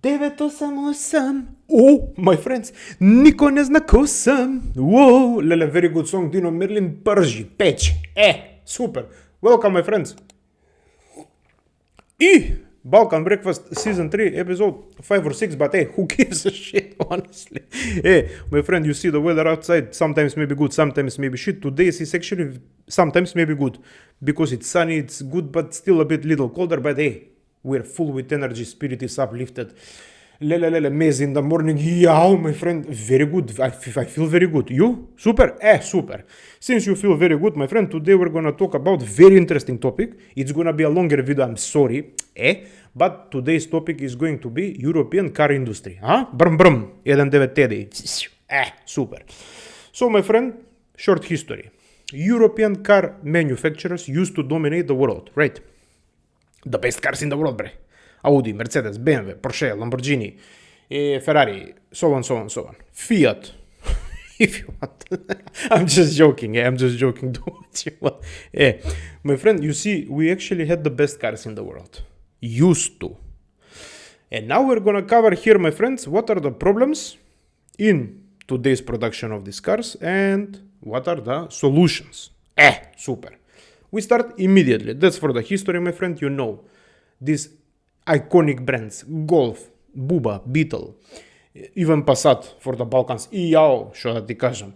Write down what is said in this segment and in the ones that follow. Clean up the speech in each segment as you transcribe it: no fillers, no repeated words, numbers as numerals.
988. Oh, my friends, niko ne zna ko sam. Whoa, lele, very good song, Dino Merlin, prži, peč. Super. Welcome, my friends. Balkan Breakfast Season 3, Episode 5 or 6, but who gives a shit, honestly? My friend, you see the weather outside, sometimes maybe good, sometimes maybe shit. Today is actually sometimes maybe good, because it's sunny, it's good, but still a bit little colder, but we're full with energy, spirit is uplifted. Maize in the morning, yeah, my friend, very good. I feel very good. You? Super? Super. Since you feel very good, my friend, today we're gonna talk about very interesting topic. It's gonna be a longer video, I'm sorry. But today's topic is going to be European car industry. Brum brum. 1.9 TDI. Super. So, my friend, short history. European car manufacturers used to dominate the world, right? The best cars in the world, bre. Audi, Mercedes, BMW, Porsche, Lamborghini, Ferrari, so on. Fiat, if you want. I'm just joking. Do what you want. My friend, you see, we actually had the best cars in the world. Used to. And now we're gonna cover here, my friends, what are the problems in today's production of these cars and what are the solutions. Super. We start immediately. That's for the history, my friend. You know, these iconic brands, Golf, Buba, Beetle, even Passat for the Balkans, Iao, što da ti kažem.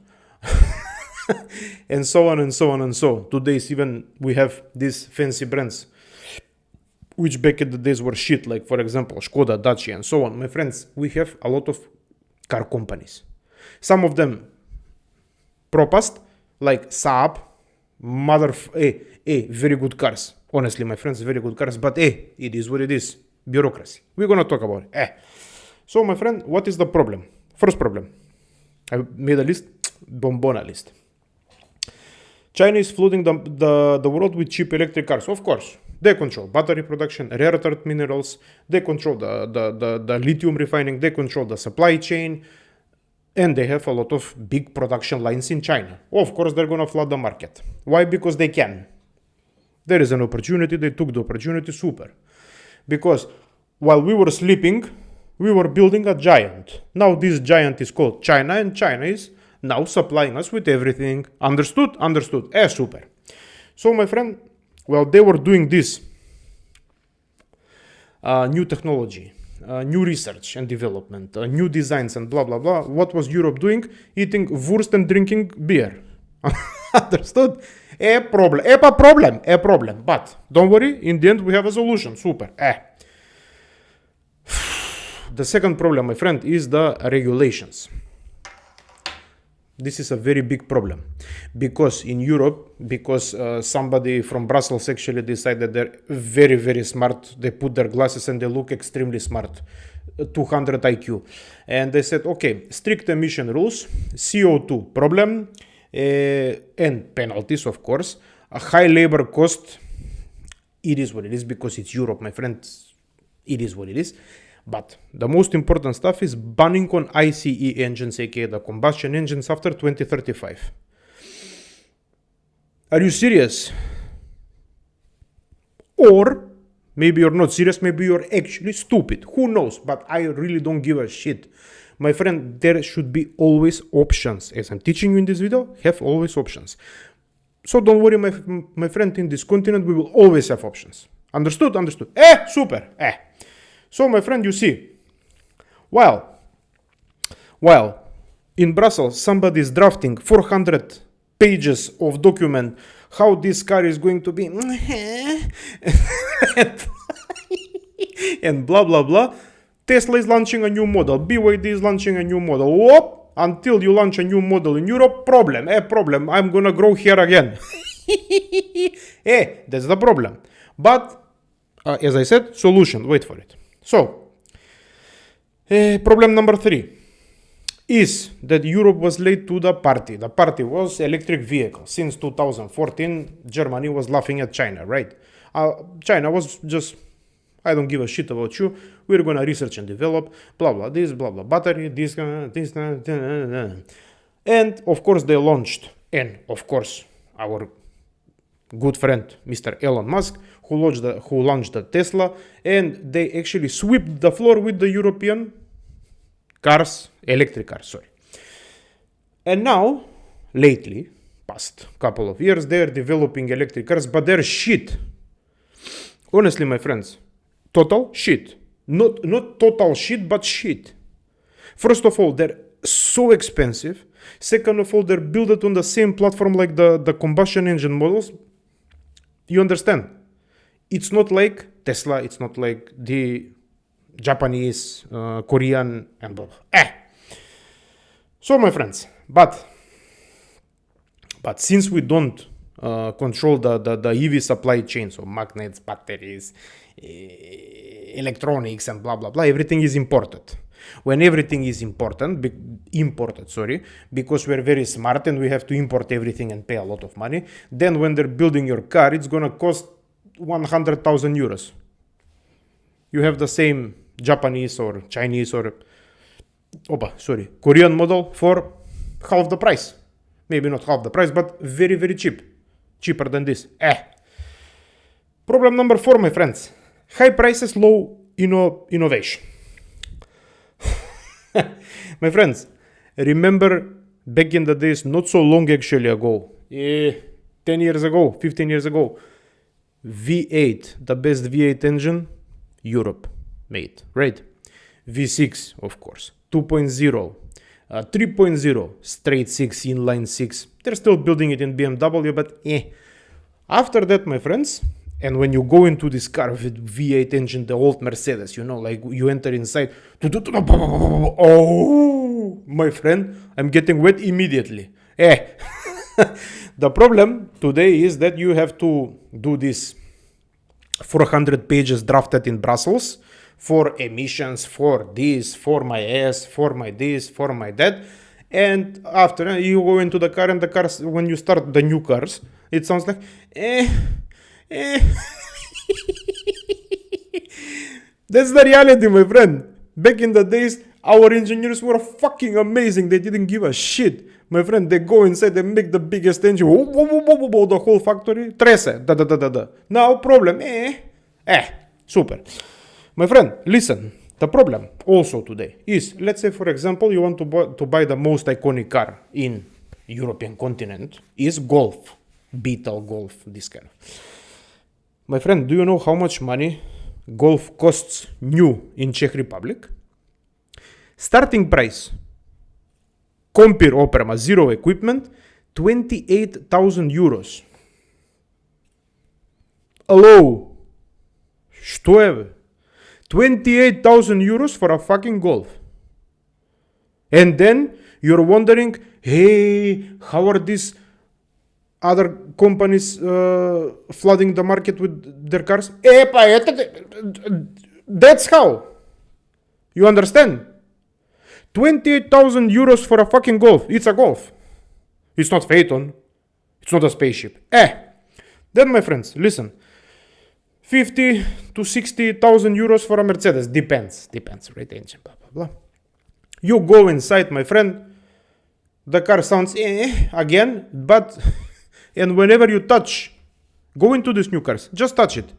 And so on. Today's even we have these fancy brands, which back in the days were shit, like for example, Skoda, Dacia, and so on. My friends, we have a lot of car companies. Some of them propast, like Saab, very good cars. Honestly, my friends, very good cars, but it is what it is. Bureaucracy. We're gonna talk about it. So, my friend, what is the problem? First problem. I made a list, bombona list. China is flooding the world with cheap electric cars. Of course, they control battery production, rare earth minerals, they control the lithium refining, they control the supply chain, and they have a lot of big production lines in China. Of course, they're gonna flood the market. Why? Because they can. There is an opportunity, they took the opportunity, super. Because while we were sleeping, we were building a giant. Now this giant is called China, and China is now supplying us with everything. Understood? Super. So, my friend, while they were doing this new technology, new research and development, new designs and blah, blah, blah, what was Europe doing? Eating wurst and drinking beer. Understood? A problem. But don't worry, in the end we have a solution. Super. The second problem, my friend, is the regulations. This is a very big problem. Because in Europe, somebody from Brussels actually decided they're very, very smart. They put their glasses and they look extremely smart. 200 IQ. And they said, okay, strict emission rules, CO2 problem, and penalties, of course, a high labor cost. It is what it is because it's Europe, my friends. It is what it is. But the most important stuff is banning on ICE engines, aka the combustion engines, after 2035. Are you serious? Or maybe you're not serious, maybe you're actually stupid. Who knows? But I really don't give a shit. My friend, there should be always options. As I'm teaching you in this video, have always options. So don't worry, my friend, in this continent, we will always have options. Understood? Super. So, my friend, you see, while in Brussels, somebody is drafting 400 pages of document how this car is going to be and blah, blah, blah, Tesla is launching a new model. BYD is launching a new model. Whoop! Until you launch a new model in Europe, problem. I'm gonna grow here again. That's the problem. But, as I said, solution. Wait for it. So, problem number 3 is that Europe was late to the party. The party was electric vehicles. Since 2014, Germany was laughing at China, right? China was just, I don't give a shit about you. We're gonna research and develop, blah, blah, this, blah, blah, battery, this, and of course they launched. And of course, our good friend, Mr. Elon Musk, who launched the Tesla, and they actually swept the floor with the European cars, electric cars, sorry. And now, lately, past couple of years, they're developing electric cars, but they're shit. Honestly, my friends, total shit. Not total shit, but shit. First of all, they're so expensive. Second of all, they're built on the same platform like the combustion engine models. You understand? It's not like Tesla, it's not like the Japanese, Korean, and blah, blah. So, my friends, but since we don't control the EV supply chain, so magnets, batteries, electronics, and blah, blah, blah, everything is imported. When everything is imported, because we're very smart and we have to import everything and pay a lot of money, then when they're building your car, it's gonna cost 100,000 euros. You have the same Japanese or Chinese or Korean model for half the price. Maybe not half the price, but very, very cheap. Cheaper than this. Problem number 4, my friends. High prices, low innovation. My friends, remember back in the days, not so long actually ago, 10 years ago, 15 years ago, V8, the best V8 engine, Europe made, right? V6, of course, 2.0, 3.0, straight 6, inline 6. They're still building it in BMW, but After that, my friends, and when you go into this car with V8 engine, the old Mercedes, like you enter inside, oh, my friend, I'm getting wet immediately. The problem today is that you have to do this 400 pages drafted in Brussels for emissions, for this, for my ass, for my this, for my that. And after you go into the car, and the cars, when you start the new cars, it sounds like, That's the reality, my friend. Back in the days, our engineers were fucking amazing. They didn't give a shit. My friend, they go inside, they make the biggest engine, the whole factory, trese, Now, problem, super. My friend, listen, the problem also today is, let's say, for example, you want to buy the most iconic car in European continent, is Golf, Beetle, Golf, this kind of. My friend, do you know how much money Golf costs new in Czech Republic? Starting price, Compir Oprema, zero equipment, 28,000 euros. Hello? Что je? 28,000 euros for a fucking Golf. And then you're wondering, hey, how are these other companies flooding the market with their cars? That's how. You understand? 28,000 euros for a fucking Golf. It's a Golf. It's not Phaeton. It's not a spaceship. Then, my friends, listen. 50 to 60,000 euros for a Mercedes. Depends, right? Engine, blah, blah, blah. You go inside, my friend. The car sounds again, but... And whenever you touch, go into these new cars. Just touch it.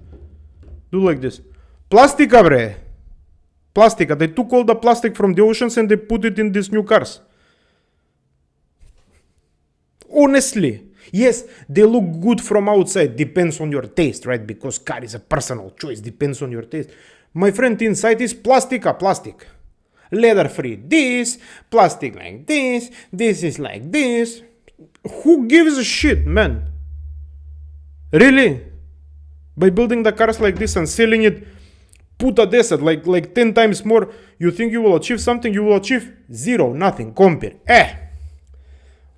Do like this. Plastica, bre. Plastica. They took all the plastic from the oceans and they put it in these new cars. Honestly. Yes, they look good from outside. Depends on your taste, right? Because car is a personal choice. Depends on your taste. My friend, inside is plastica. Plastic. Leather free. This. Plastic like this. This is like this. Who gives a shit, man? Really? By building the cars like this and selling it, put a desert like 10 times more, you think you will achieve something? You will achieve zero, nothing, compare.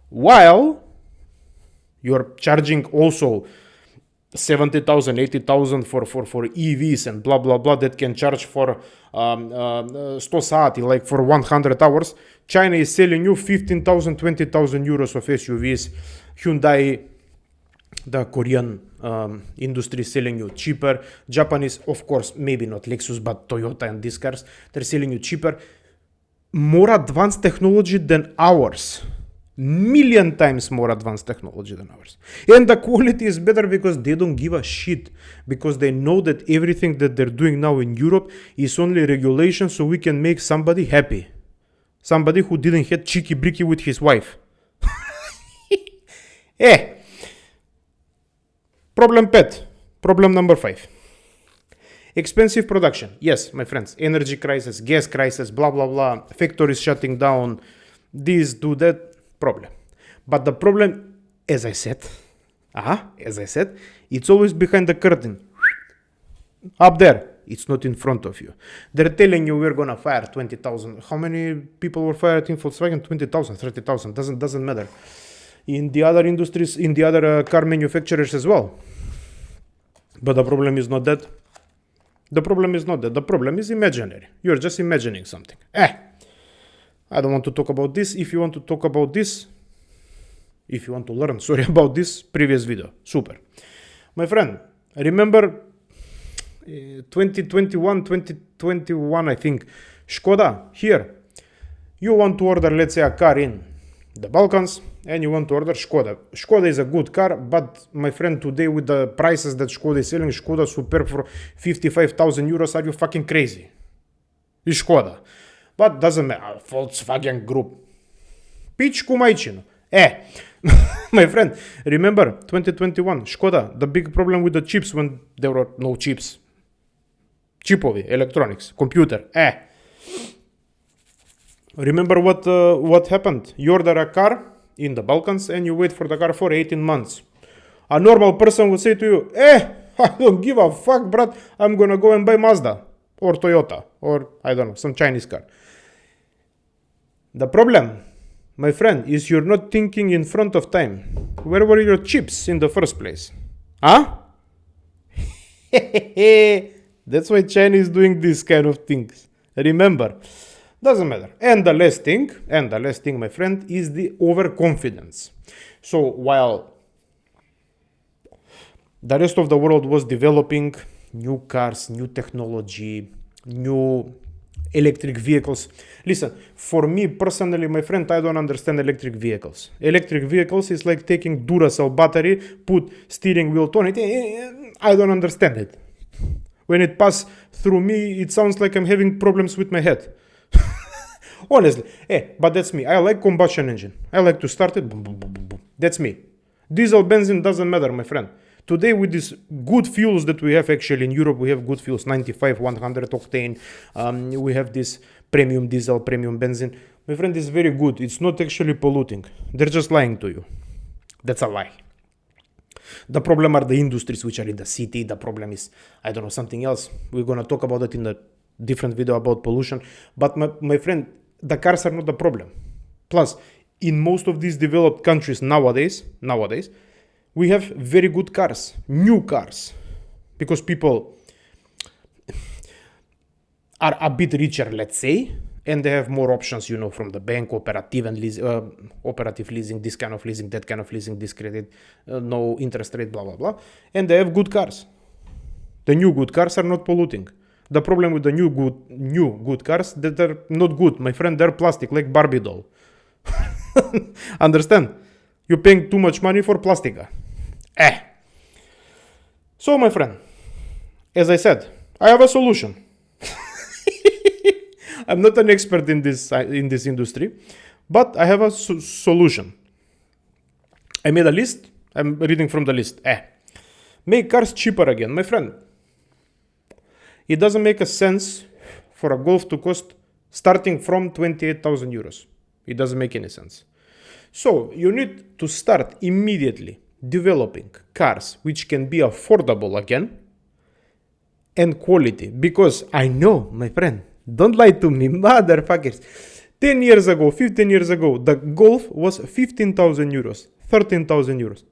While you're charging also 70,000, 80,000 for EVs and blah, blah, blah, that can charge for 100 sati, like for 100 hours. China is selling you 15,000, 20,000 euros of SUVs. Hyundai, the Korean industry, is selling you cheaper. Japanese, of course, maybe not Lexus, but Toyota and these cars, they're selling you cheaper. More advanced technology than ours. million times more advanced technology than ours. And the quality is better because they don't give a shit. Because they know that everything that they're doing now in Europe is only regulation so we can make somebody happy. Somebody who didn't have cheeky bricky with his wife. Problem pet. Problem number 5. Expensive production. Yes, my friends. Energy crisis, gas crisis, blah, blah, blah. Factories shutting down. This, do that. Problem. But the problem, as I said, it's always behind the curtain. Up there. It's not in front of you. They're telling you we're gonna fire 20,000. How many people were fired in Volkswagen? 20,000, 30,000. Doesn't matter. In the other industries, in the other car manufacturers as well. But the problem is not that. The problem is not that. The problem is imaginary. You're just imagining something. I don't want to talk about this. If you want to talk about this, if you want to learn, about this, previous video. Super. My friend, remember 2021, I think, Skoda, here. You want to order, let's say, a car in the Balkans, and you want to order Skoda. Skoda is a good car, but my friend, today with the prices that Skoda is selling, Skoda Superb for 55,000 euros, are you fucking crazy? It's Skoda. But doesn't matter. Volkswagen Group. Pici cu maicinu. My friend, remember 2021, Skoda, the big problem with the chips when there were no chips. Chipovi, electronics, computer. Remember what happened? You order a car in the Balkans and you wait for the car for 18 months. A normal person would say to you, I don't give a fuck, brat. I'm gonna go and buy Mazda or Toyota or, I don't know, some Chinese car. The problem, my friend, is you're not thinking in front of time. Where were your chips in the first place? That's why China is doing these kind of things. Remember, doesn't matter. And the last thing, my friend, is the overconfidence. So while the rest of the world was developing new cars, new technology, new electric vehicles. Listen, for me personally, my friend, I don't understand electric vehicles. Electric vehicles is like taking Duracell battery, put steering wheel on it. I don't understand it. When it passes through me, it sounds like I'm having problems with my head. Honestly. But that's me. I like combustion engine. I like to start it. Boom, boom, boom, boom, boom. That's me. Diesel, benzene doesn't matter, my friend. Today, with these good fuels that we have actually in Europe, we have good fuels, 95, 100 octane. We have this premium diesel, premium benzene. My friend, is very good. It's not actually polluting. They're just lying to you. That's a lie. The problem are the industries which are in the city. The problem is, I don't know, something else. We're going to talk about it in a different video about pollution. But my friend, the cars are not the problem. Plus, in most of these developed countries nowadays, we have very good cars, new cars, because people are a bit richer, let's say, and they have more options, from the bank, operative leasing, this kind of leasing, that kind of leasing, this credit, no interest rate, blah, blah, blah. And they have good cars. The new good cars are not polluting. The problem with the new good cars, that they're not good. My friend, they're plastic, like Barbie doll. Understand? You're paying too much money for plastica. So, my friend, as I said, I have a solution. I'm not an expert in this industry, but I have a solution. I made a list. I'm reading from the list. Make cars cheaper again. My friend, it doesn't make a sense for a Golf to cost starting from 28,000 euros. It doesn't make any sense. So you need to start immediately developing cars which can be affordable again and quality. Because I know, my friend, don't lie to me, motherfuckers. 10 years ago, 15 years ago, the Golf was 15,000 euros, 13,000 euros.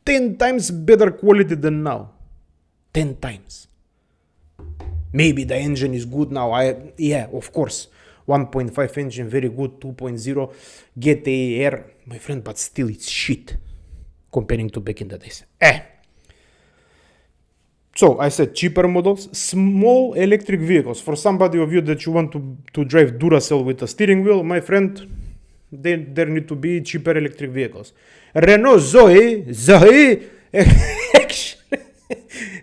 10 times better quality than now. 10 times. Maybe the engine is good now. Of course. 1.5 engine, very good. 2.0 GTR, my friend, but still it's shit comparing to back in the days. So I said cheaper models, small electric vehicles. For somebody of you that you want to drive Duracell with a steering wheel, my friend, there need to be cheaper electric vehicles. Renault Zoe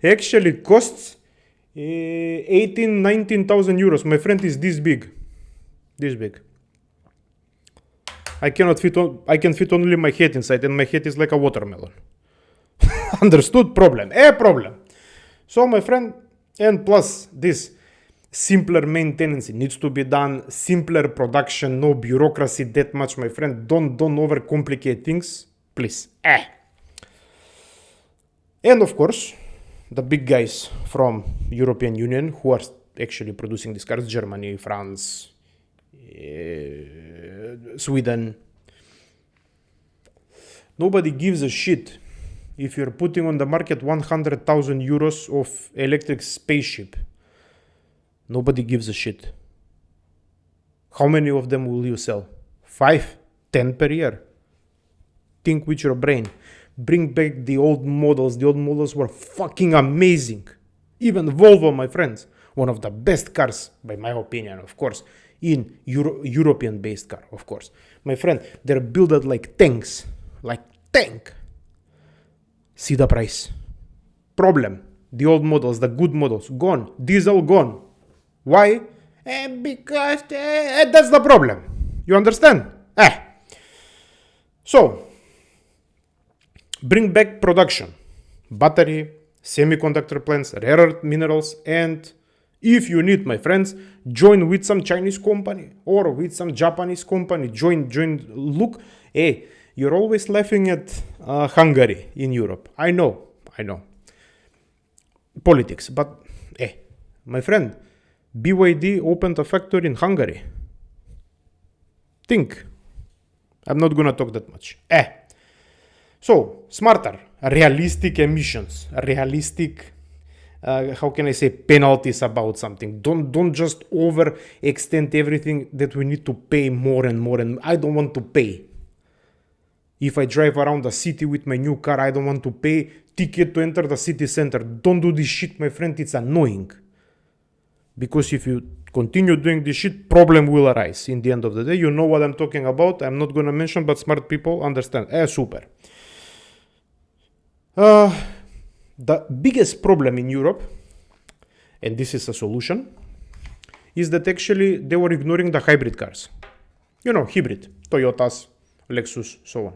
actually costs 19,000 euros. My friend is this big. I can fit only my head inside, and my head is like a watermelon. Understood? Problem. Problem. So my friend, and plus this simpler maintenance needs to be done, simpler production, no bureaucracy that much, my friend. Don't overcomplicate things, please. And of course, the big guys from European Union who are actually producing these cars, Germany, France, Sweden. Nobody gives a shit if you're putting on the market 100,000 euros of electric spaceship. Nobody gives a shit. How many of them will you sell? 5? 10 per year? Think with your brain. Bring back the old models. The old models were fucking amazing. Even Volvo, my friends, one of the best cars, by my opinion, of course, in European-based car, of course. My friend, they're built like tanks. Like tank. See the price. Problem. The old models, the good models, gone. Diesel, gone. Why? Because that's the problem. You understand? So, bring back production. Battery, semiconductor plants, rare earth minerals, and if you need, my friends, join with some Chinese company or with some Japanese company. Join. Look, you're always laughing at Hungary in Europe. I know. Politics, but my friend, BYD opened a factory in Hungary. Think. I'm not gonna talk that much. So, smarter, realistic emissions, realistic, how can I say, penalties about something. Don't just overextend everything that we need to pay more and more, and I don't want to pay. If I drive around the city with my new car, I don't want to pay ticket to enter the city center. Don't do this shit, my friend, it's annoying. Because if you continue doing this shit, problem will arise in the end of the day. You know what I'm talking about. I'm not gonna mention, but smart people understand. Super. The biggest problem in Europe, and this is a solution, is that actually they were ignoring the hybrid cars. Hybrid, Toyotas, Lexus, so on.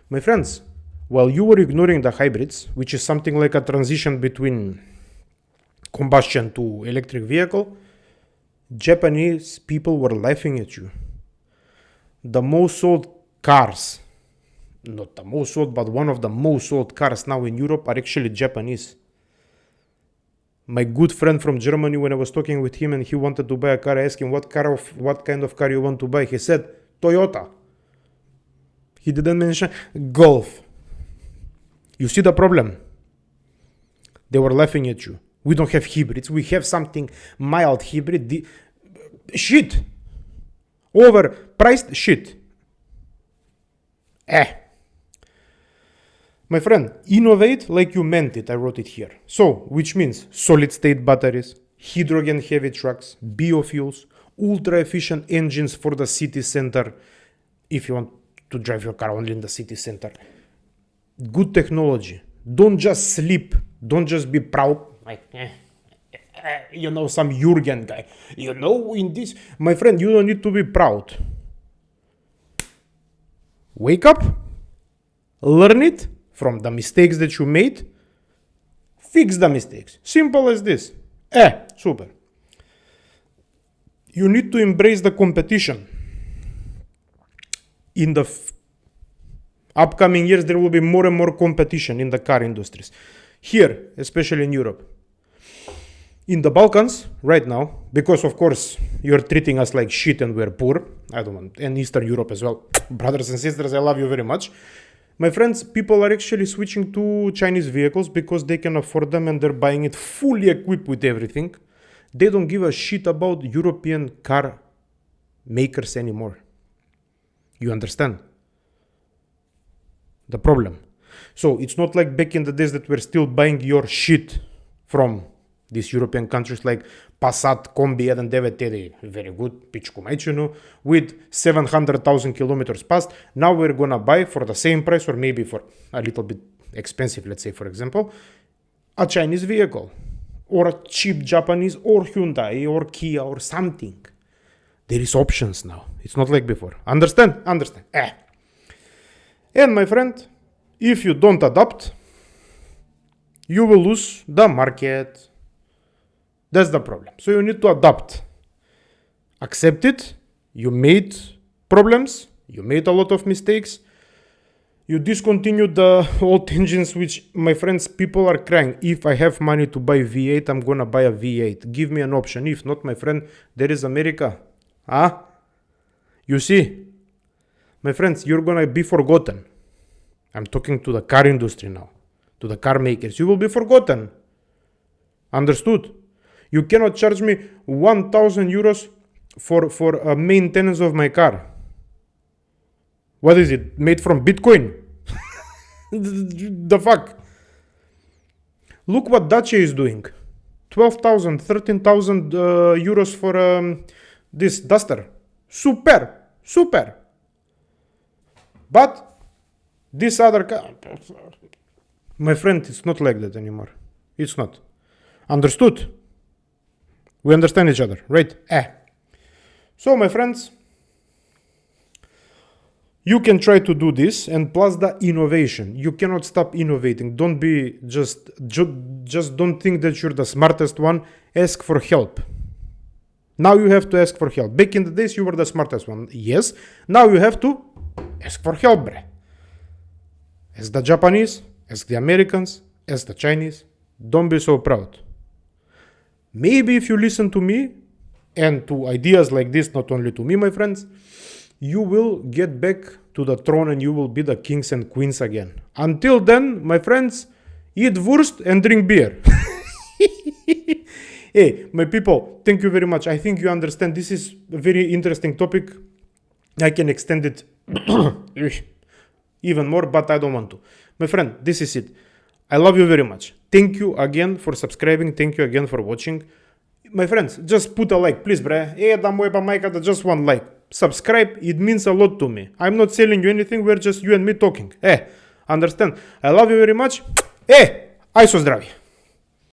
My friends, while you were ignoring the hybrids, which is something like a transition between combustion to electric vehicle, Japanese people were laughing at you. The most sold cars, not the most sold, but one of the most sold cars now in Europe are actually Japanese. My good friend from Germany, when I was talking with him and he wanted to buy a car, I asked him what kind of car you want to buy. He said Toyota. He didn't mention Golf. You see the problem? They were laughing at you. We don't have hybrids. We have something mild hybrid. Shit. Overpriced shit. My friend, innovate like you meant it. I wrote it here. So, which means solid state batteries, hydrogen heavy trucks, biofuels, ultra efficient engines for the city center. If you want to drive your car only in the city center. Good technology. Don't just sleep. Don't just be proud. Like, some Jurgen guy. In this. My friend, you don't need to be proud. Wake up. Learn it from the mistakes that you made. Fix the mistakes. Simple as this. Super. You need to embrace the competition. In the upcoming years, there will be more and more competition in the car industries. Here, especially in Europe. In the Balkans, right now, because of course, you're treating us like shit and we're poor. I don't want, and Eastern Europe as well. Brothers and sisters, I love you very much. My friends, people are actually switching to Chinese vehicles because they can afford them and they're buying it fully equipped with everything. They don't give a shit about European car makers anymore. You understand the problem? So it's not like back in the days that we're still buying your shit from These European countries like Passat, Combi 1.9 very good, pičku majčinu, with 700,000 kilometers passed. Now we're gonna buy for the same price or maybe for a little bit expensive, let's say for example, a Chinese vehicle or a cheap Japanese or Hyundai or Kia or something. There is options now. It's not like before. Understand? Understand. And my friend, if you don't adapt, you will lose the market. That's the problem. So you need to adapt. Accept it. You made problems. You made a lot of mistakes. You discontinued the old engines, which, my friends, people are crying. If I have money to buy V8, I'm gonna buy a V8. Give me an option. If not, my friend, there is America. You see? My friends, you're gonna be forgotten. I'm talking to the car industry now. To the car makers. You will be forgotten. Understood? You cannot charge me 1,000 euros for maintenance of my car. What is it? Made from Bitcoin? The fuck? Look what Dacia is doing. 12,000, 13,000 euros for this Duster. Super. Super. But this other car... My friend, it's not like that anymore. It's not. Understood? We understand each other, right? So, my friends, you can try to do this, and plus the innovation. You cannot stop innovating. Don't be just don't think that you're the smartest one. Ask for help. Now you have to ask for help. Back in the days, you were the smartest one. Yes. Now you have to ask for help, bre. Ask the Japanese, ask the Americans, ask the Chinese. Don't be so proud. Maybe if you listen to me and to ideas like this, not only to me, my friends, you will get back to the throne and you will be the kings and queens again. Until then, my friends, eat wurst and drink beer. Hey, my people, thank you very much. I think you understand. This is a very interesting topic. I can extend it even more, but I don't want to. My friend, this is it. I love you very much. Thank you again for subscribing. Thank you again for watching. My friends, just put a like, please, bre. Just one like. Subscribe, it means a lot to me. I'm not selling you anything, we're just you and me talking. Understand? I love you very much. Ai so zdravi.